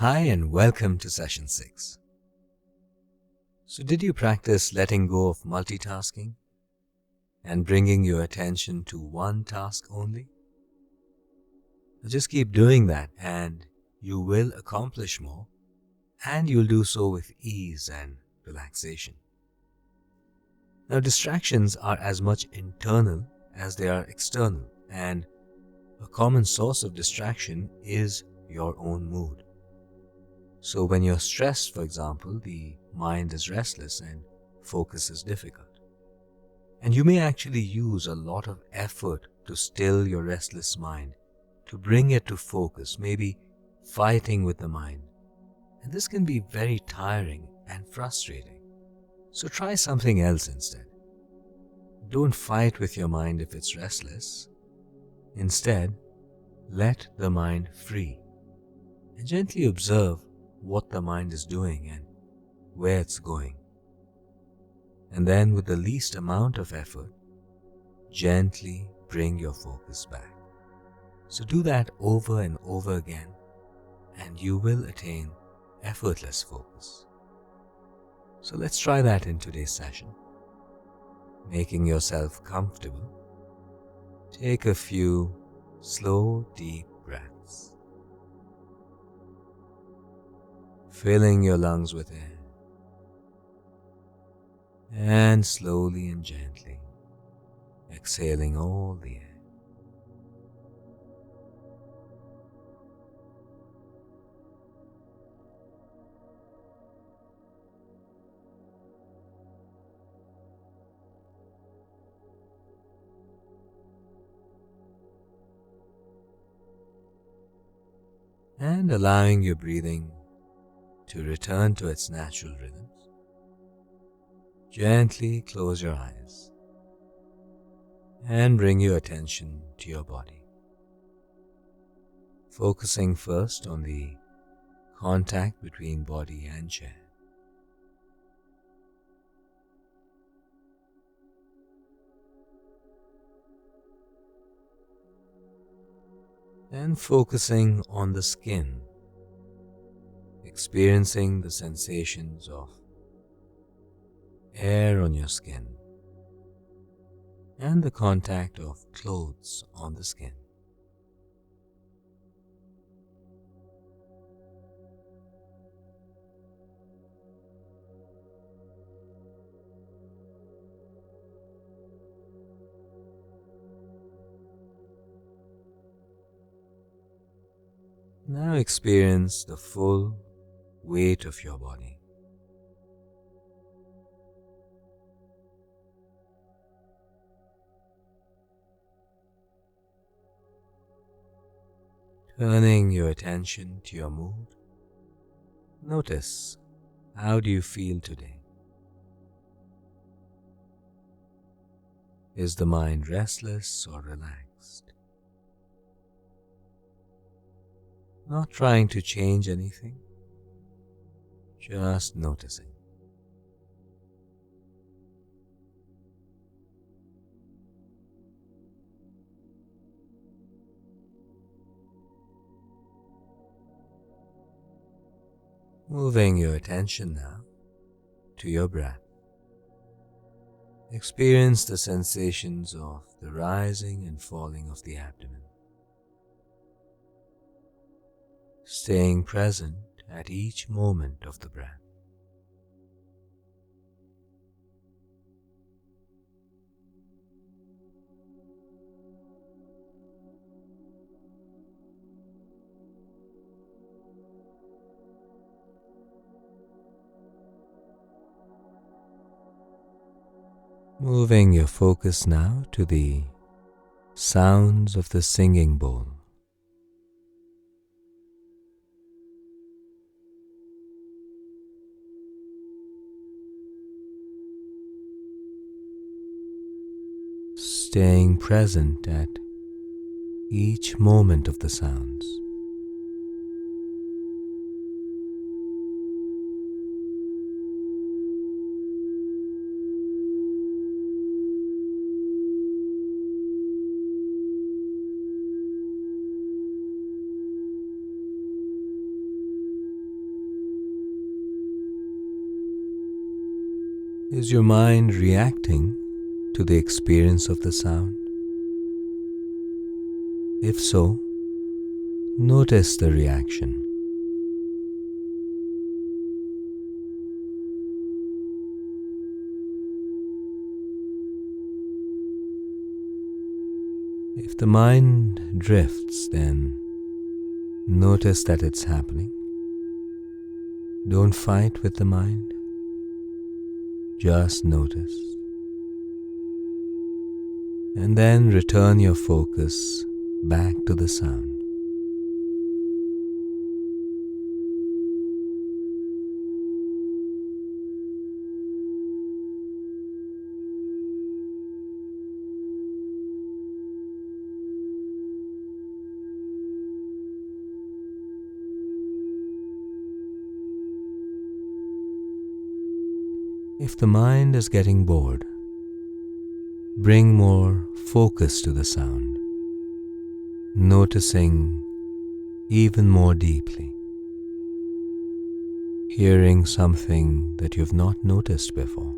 Hi and welcome to session 6. So did you practice letting go of multitasking and bringing your attention to one task only? Just keep doing that and you will accomplish more, and you'll do so with ease and relaxation. Now, distractions are as much internal as they are external, and a common source of distraction is your own mood. So when you're stressed, for example, the mind is restless and focus is difficult. And you may actually use a lot of effort to still your restless mind, to bring it to focus, maybe fighting with the mind. And this can be very tiring and frustrating. So try something else instead. Don't fight with your mind if it's restless. Instead, let the mind free and gently observe what the mind is doing and where it's going. And then with the least amount of effort, gently bring your focus back. So do that over and over again, and you will attain effortless focus. So let's try that in today's session. Making yourself comfortable, take a few slow, deep breaths. Filling your lungs with air, and slowly and gently exhaling all the air. And allowing your breathing to return to its natural rhythms, gently close your eyes and bring your attention to your body, focusing first on the contact between body and chair. Then focusing on the skin, experiencing the sensations of air on your skin and the contact of clothes on the skin. Now experience the full weight of your body. Turning your attention to your mood, notice, how do you feel today? Is the mind restless or relaxed? Not trying to change anything, just noticing. Moving your attention now to your breath. Experience the sensations of the rising and falling of the abdomen. Staying present at each moment of the breath. Moving your focus now to the sounds of the singing bowl. Staying present at each moment of the sounds. Is your mind reacting to the experience of the sound? If so, notice the reaction. If the mind drifts, then notice that it's happening. Don't fight with the mind, just notice. And then return your focus back to the sound. If the mind is getting bored, bring more focus to the sound, noticing even more deeply, hearing something that you've not noticed before.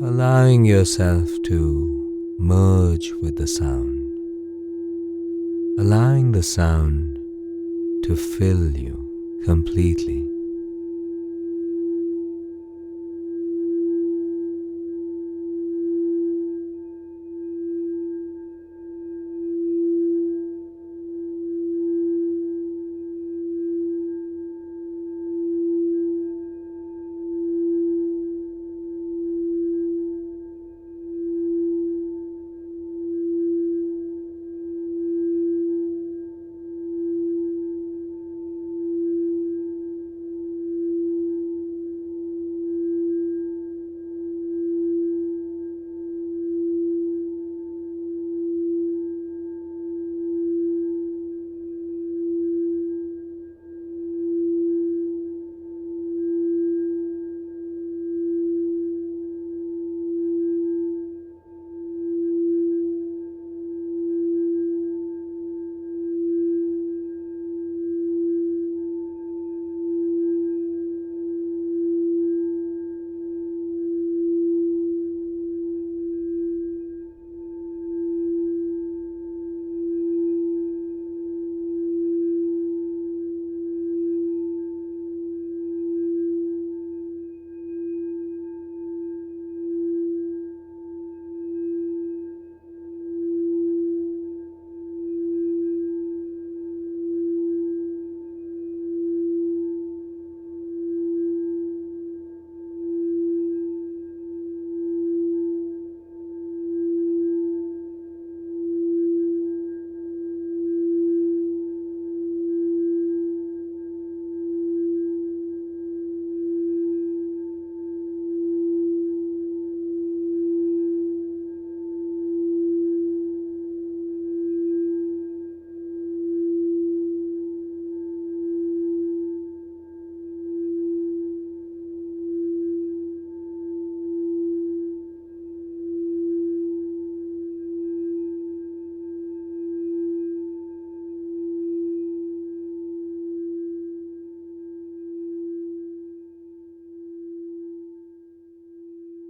Allowing yourself to merge with the sound, allowing the sound to fill you completely.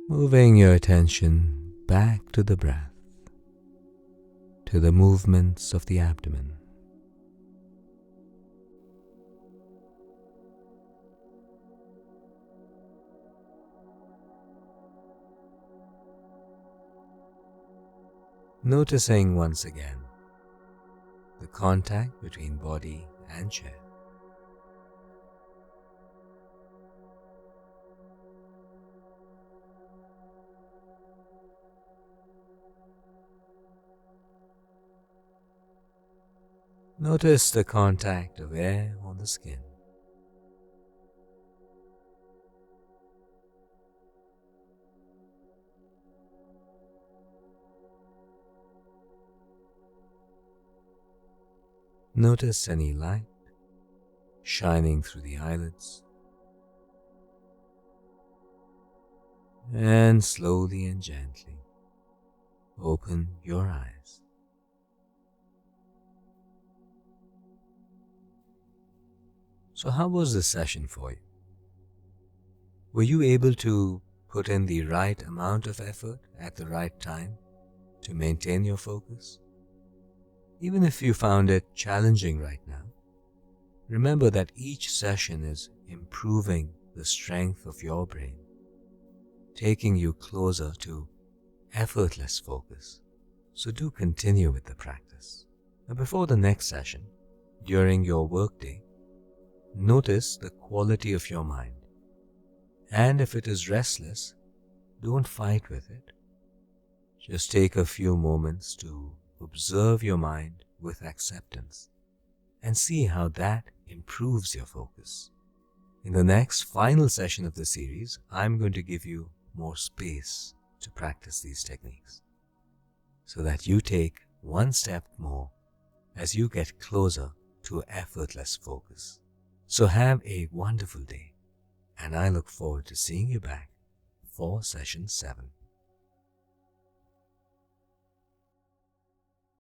Moving your attention back to the breath, to the movements of the abdomen. Noticing once again the contact between body and chair. Notice the contact of air on the skin. Notice any light shining through the eyelids, and slowly and gently open your eyes. So how was this session for you? Were you able to put in the right amount of effort at the right time to maintain your focus? Even if you found it challenging right now, remember that each session is improving the strength of your brain, taking you closer to effortless focus. So do continue with the practice. Now before the next session, during your workday, notice the quality of your mind. And if it is restless, don't fight with it. Just take a few moments to observe your mind with acceptance and see how that improves your focus. In the next final session of the series, I'm going to give you more space to practice these techniques so that you take one step more as you get closer to effortless focus. So have a wonderful day, and I look forward to seeing you back for session 7.